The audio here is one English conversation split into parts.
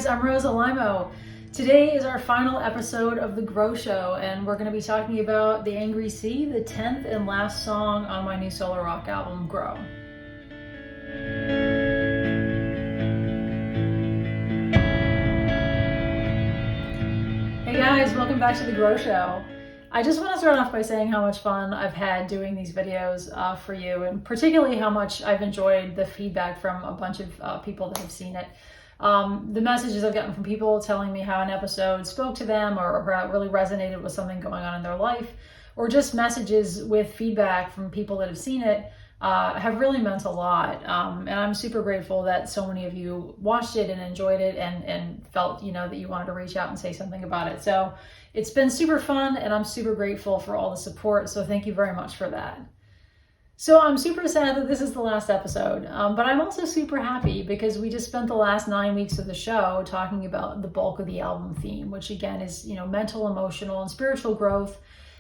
I'm Rose Alaimo. Today is our final episode of The Grow Show, and we're going to be talking about The Angry Sea, the 10th and last song on my new solo rock album, Grow. Hey guys, welcome back to The Grow Show. I just want to start off by saying how much fun I've had doing these videos for you, and particularly how much I've enjoyed the feedback from a bunch of people that have seen it. The messages I've gotten from people telling me how an episode spoke to them or how it really resonated with something going on in their life, or just messages with feedback from people that have seen it have really meant a lot. And I'm super grateful that so many of you watched it and enjoyed it and felt, that you wanted to reach out and say something about it. So it's been super fun, and I'm super grateful for all the support. So thank you very much for that. So I'm super sad that this is the last episode, but I'm also super happy because we just spent the last 9 weeks of the show talking about the bulk of the album theme, which again is, mental, emotional, and spiritual growth,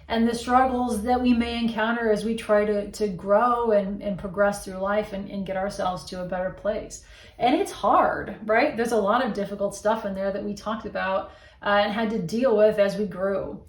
and the struggles that we may encounter as we try to grow and progress through life and get ourselves to a better place. And it's hard, right? There's a lot of difficult stuff in there that we talked about and had to deal with as we grew.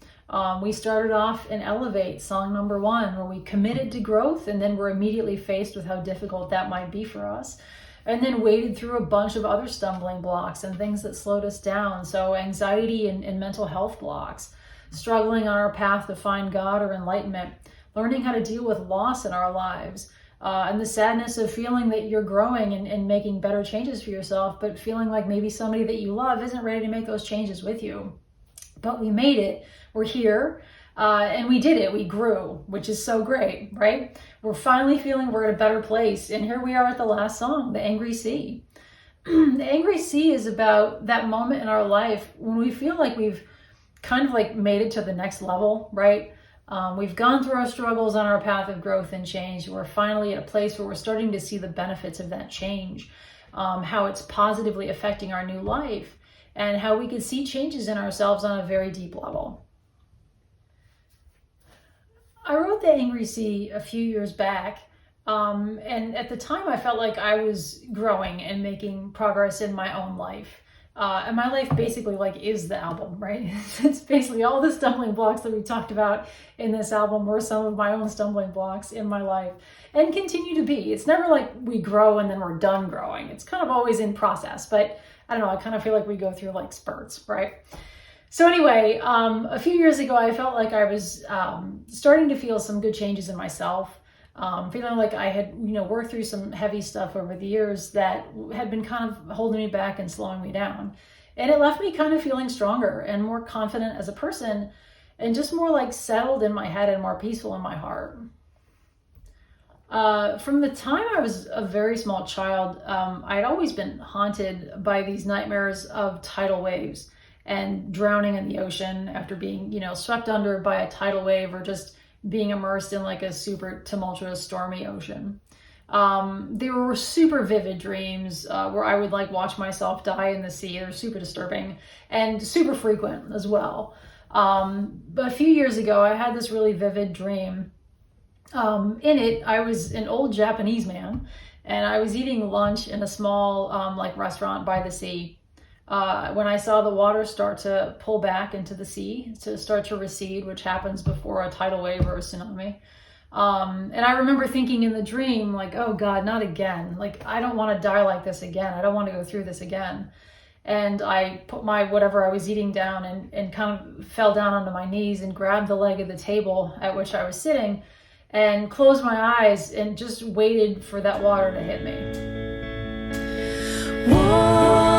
We started off in Elevate, song number 1, where we committed to growth, and then we're immediately faced with how difficult that might be for us. And then waded through a bunch of other stumbling blocks and things that slowed us down. So anxiety and mental health blocks, struggling on our path to find God or enlightenment, learning how to deal with loss in our lives, and the sadness of feeling that you're growing and making better changes for yourself, but feeling like maybe somebody that you love isn't ready to make those changes with you. But we made it. We're here, and we did it. We grew, which is so great, right? We're finally feeling we're at a better place, and here we are at the last song, The Angry Sea. The Angry Sea is about that moment in our life when we feel like we've kind of like made it to the next level, right? We've gone through our struggles on our path of growth and change. We're finally at a place where we're starting to see the benefits of that change, how it's positively affecting our new life, and how we can see changes in ourselves on a very deep level. I wrote The Angry Sea a few years back, and at the time I felt like I was growing and making progress in my own life. And my life basically is the album, right? It's basically all the stumbling blocks that we talked about in this album were some of my own stumbling blocks in my life and continue to be. It's never like we grow and then we're done growing. It's kind of always in process, but I don't know, I kind of feel like we go through spurts, right? So anyway, a few years ago, I felt like I was starting to feel some good changes in myself, feeling like I had, worked through some heavy stuff over the years that had been kind of holding me back and slowing me down. And it left me kind of feeling stronger and more confident as a person and just more settled in my head and more peaceful in my heart. From the time I was a very small child, I'd always been haunted by these nightmares of tidal waves and drowning in the ocean after being, swept under by a tidal wave or just being immersed in a super tumultuous, stormy ocean. They were super vivid dreams where I would watch myself die in the sea. They're super disturbing and super frequent as well. But a few years ago, I had this really vivid dream. In it, I was an old Japanese man, and I was eating lunch in a small restaurant by the sea. When I saw the water start to pull back into the sea, to start to recede, which happens before a tidal wave or a tsunami. And I remember thinking in the dream, oh God, not again. I don't want to die like this again. I don't want to go through this again. And I put my whatever I was eating down and kind of fell down onto my knees and grabbed the leg of the table at which I was sitting and closed my eyes and just waited for that water to hit me. Whoa.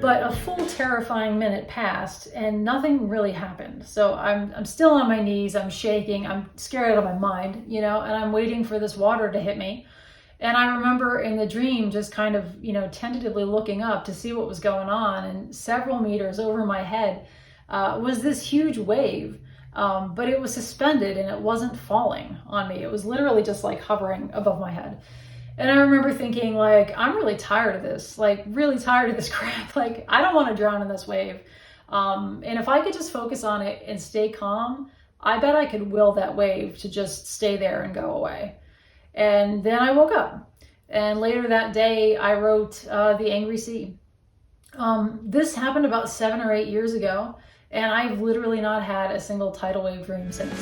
But a full terrifying minute passed and nothing really happened. So I'm still on my knees, I'm shaking, I'm scared out of my mind, and I'm waiting for this water to hit me. And I remember in the dream just kind of, tentatively looking up to see what was going on. And several meters over my head was this huge wave, but it was suspended and it wasn't falling on me. It was literally just like hovering above my head. And I remember thinking, like, I'm really tired of this, like really tired of this crap. Like, I don't want to drown in this wave. And if I could just focus on it and stay calm, I bet I could will that wave to just stay there and go away. And then I woke up. And later that day, I wrote The Angry Sea. This happened about 7 or 8 years ago, and I've literally not had a single tidal wave dream since.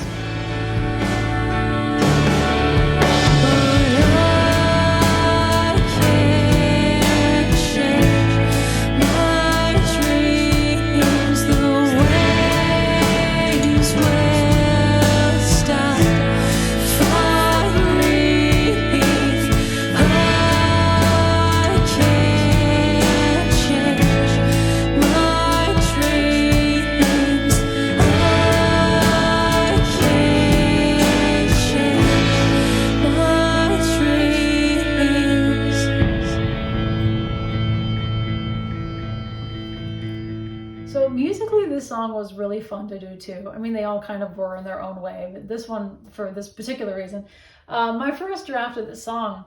So musically, this song was really fun to do too. I mean, they all kind of were in their own way, but this one, for this particular reason, my first draft of this song,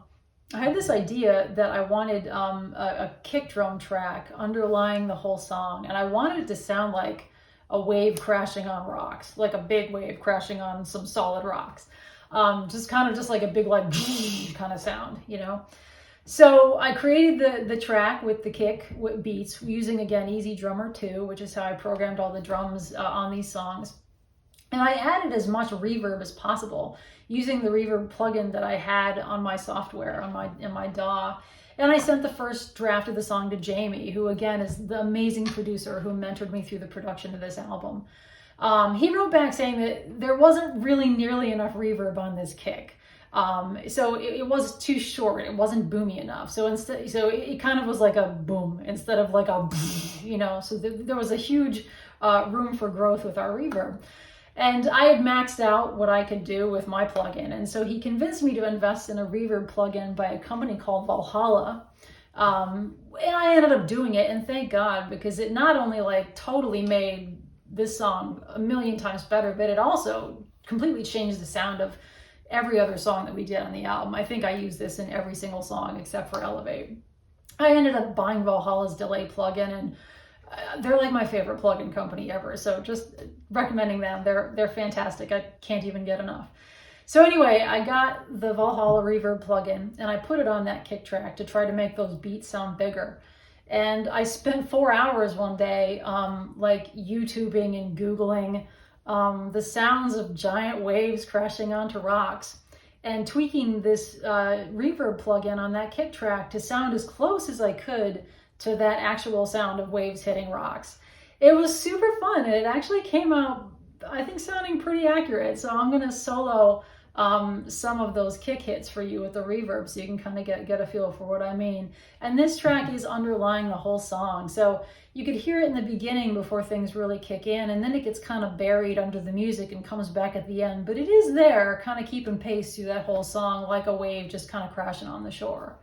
I had this idea that I wanted a kick drum track underlying the whole song, and I wanted it to sound like a wave crashing on rocks, like a big wave crashing on some solid rocks. Just like a big, like, kind of sound, So I created the track with the kick with beats using, again, Easy Drummer 2, which is how I programmed all the drums on these songs. And I added as much reverb as possible using the reverb plugin that I had on my software, in my DAW. And I sent the first draft of the song to Jamie, who again is the amazing producer who mentored me through the production of this album. He wrote back saying that there wasn't really nearly enough reverb on this kick. So it was too short. It wasn't boomy enough. So it kind of was like a boom instead of like a boom, so there was a huge room for growth with our reverb. And I had maxed out what I could do with my plugin. And so he convinced me to invest in a reverb plugin by a company called Valhalla. And I ended up doing it, and thank God, because it not only like totally made this song a million times better, but it also completely changed the sound of every other song that we did on the album. I think I used this in every single song except for Elevate. I ended up buying Valhalla's delay plugin, and they're like my favorite plugin company ever. So just recommending them. They're fantastic. I can't even get enough. So anyway, I got the Valhalla reverb plugin and I put it on that kick track to try to make those beats sound bigger. And I spent 4 hours one day like YouTubing and Googling the sounds of giant waves crashing onto rocks and tweaking this reverb plugin on that kick track to sound as close as I could to that actual sound of waves hitting rocks. It was super fun, and it actually came out, I think, sounding pretty accurate. So I'm gonna solo some of those kick hits for you with the reverb so you can kind of get a feel for what I mean. And this track is underlying the whole song. So you could hear it in the beginning before things really kick in, and then it gets kind of buried under the music and comes back at the end. But it is there, kind of keeping pace through that whole song like a wave just kind of crashing on the shore.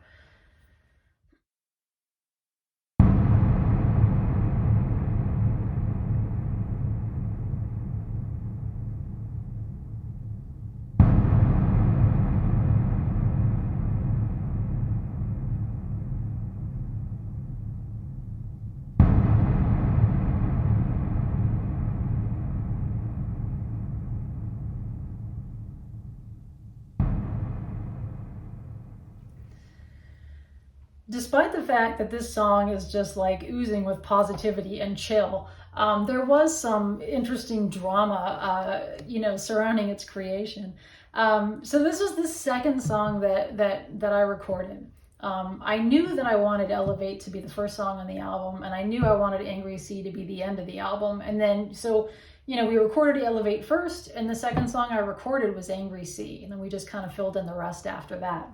Despite the fact that this song is just like oozing with positivity and chill, there was some interesting drama, surrounding its creation. So this was the second song that I recorded. I knew that I wanted Elevate to be the first song on the album, and I knew I wanted Angry Sea to be the end of the album. And then, we recorded Elevate first, and the second song I recorded was Angry Sea, and then we just kind of filled in the rest after that.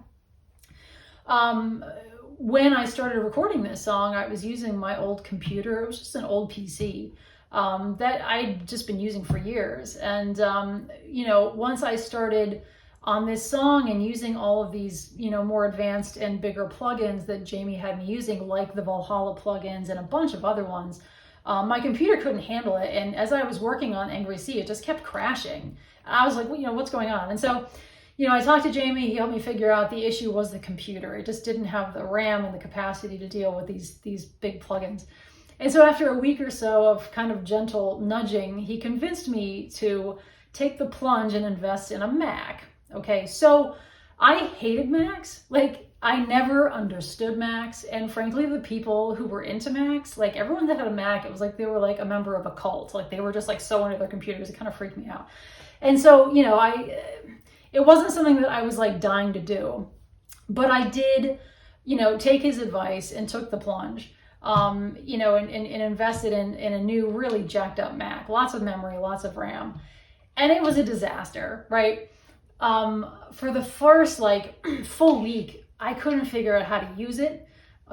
When I started recording this song, I was using my old computer. It was just an old PC that I'd just been using for years. And, once I started on this song and using all of these, more advanced and bigger plugins that Jamie had me using, like the Valhalla plugins and a bunch of other ones, my computer couldn't handle it. And as I was working on Angry Sea, it just kept crashing. I was like, well, what's going on? And so, I talked to Jamie. He helped me figure out the issue was the computer. It just didn't have the RAM and the capacity to deal with these big plugins. And so after a week or so of kind of gentle nudging, he convinced me to take the plunge and invest in a Mac. Okay, so I hated Macs. Like, I never understood Macs. And frankly, the people who were into Macs, like everyone that had a Mac, it was like they were like a member of a cult. Like they were just like so into their computers. It kind of freaked me out. And so, it wasn't something that I was like dying to do. But I did, take his advice and took the plunge. And invested in a new, really jacked up Mac, lots of memory, lots of RAM. And it was a disaster, right? For the first full week, I couldn't figure out how to use it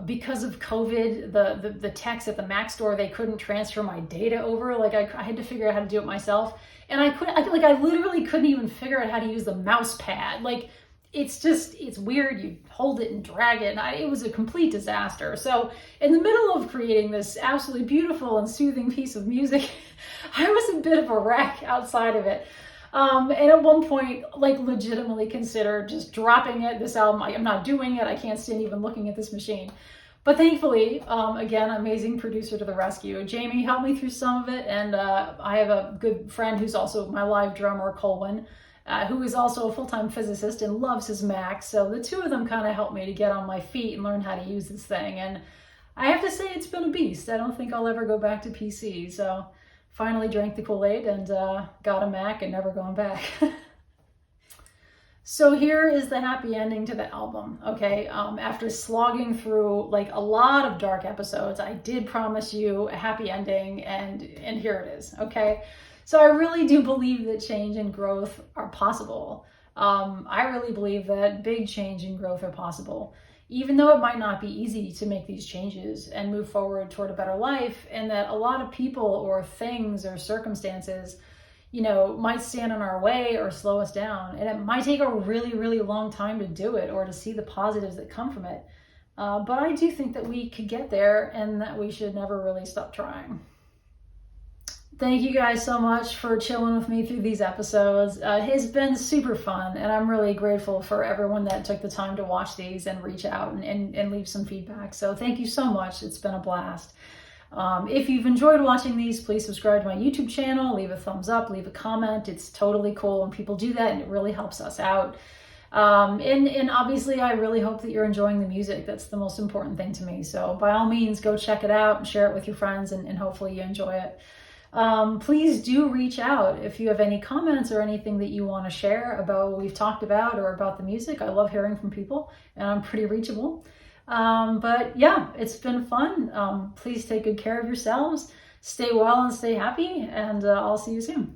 because of COVID. The techs at the Mac store, they couldn't transfer my data over. Like I had to figure out how to do it myself. And I literally couldn't even figure out how to use the mouse pad. Like, it's weird. You hold it and drag it. And it was a complete disaster. So in the middle of creating this absolutely beautiful and soothing piece of music, I was a bit of a wreck outside of it. And at one point, legitimately considered just dropping it, this album. I'm not doing it. I can't stand even looking at this machine. But thankfully, again, amazing producer to the rescue. Jamie helped me through some of it. And I have a good friend who's also my live drummer, Colwyn, who is also a full-time physicist and loves his Mac. So the two of them kind of helped me to get on my feet and learn how to use this thing. And I have to say, it's been a beast. I don't think I'll ever go back to PC. So finally drank the Kool-Aid and got a Mac and never going back. So here is the happy ending to the album, okay? After slogging through a lot of dark episodes, I did promise you a happy ending, and here it is, okay? So I really do believe that change and growth are possible. I really believe that big change and growth are possible, even though it might not be easy to make these changes and move forward toward a better life, and that a lot of people or things or circumstances, might stand in our way or slow us down. And it might take a really, really long time to do it or to see the positives that come from it. But I do think that we could get there and that we should never really stop trying. Thank you guys so much for chilling with me through these episodes. It's been super fun, and I'm really grateful for everyone that took the time to watch these and reach out and leave some feedback. So thank you so much. It's been a blast. If you've enjoyed watching these, please subscribe to my YouTube channel, leave a thumbs up, leave a comment. It's totally cool when people do that, and it really helps us out. And obviously, I really hope that you're enjoying the music. That's the most important thing to me. So by all means, go check it out and share it with your friends, and hopefully you enjoy it. Please do reach out if you have any comments or anything that you want to share about what we've talked about or about the music. I love hearing from people, and I'm pretty reachable. But yeah, it's been fun. Please take good care of yourselves, stay well and stay happy, and I'll see you soon.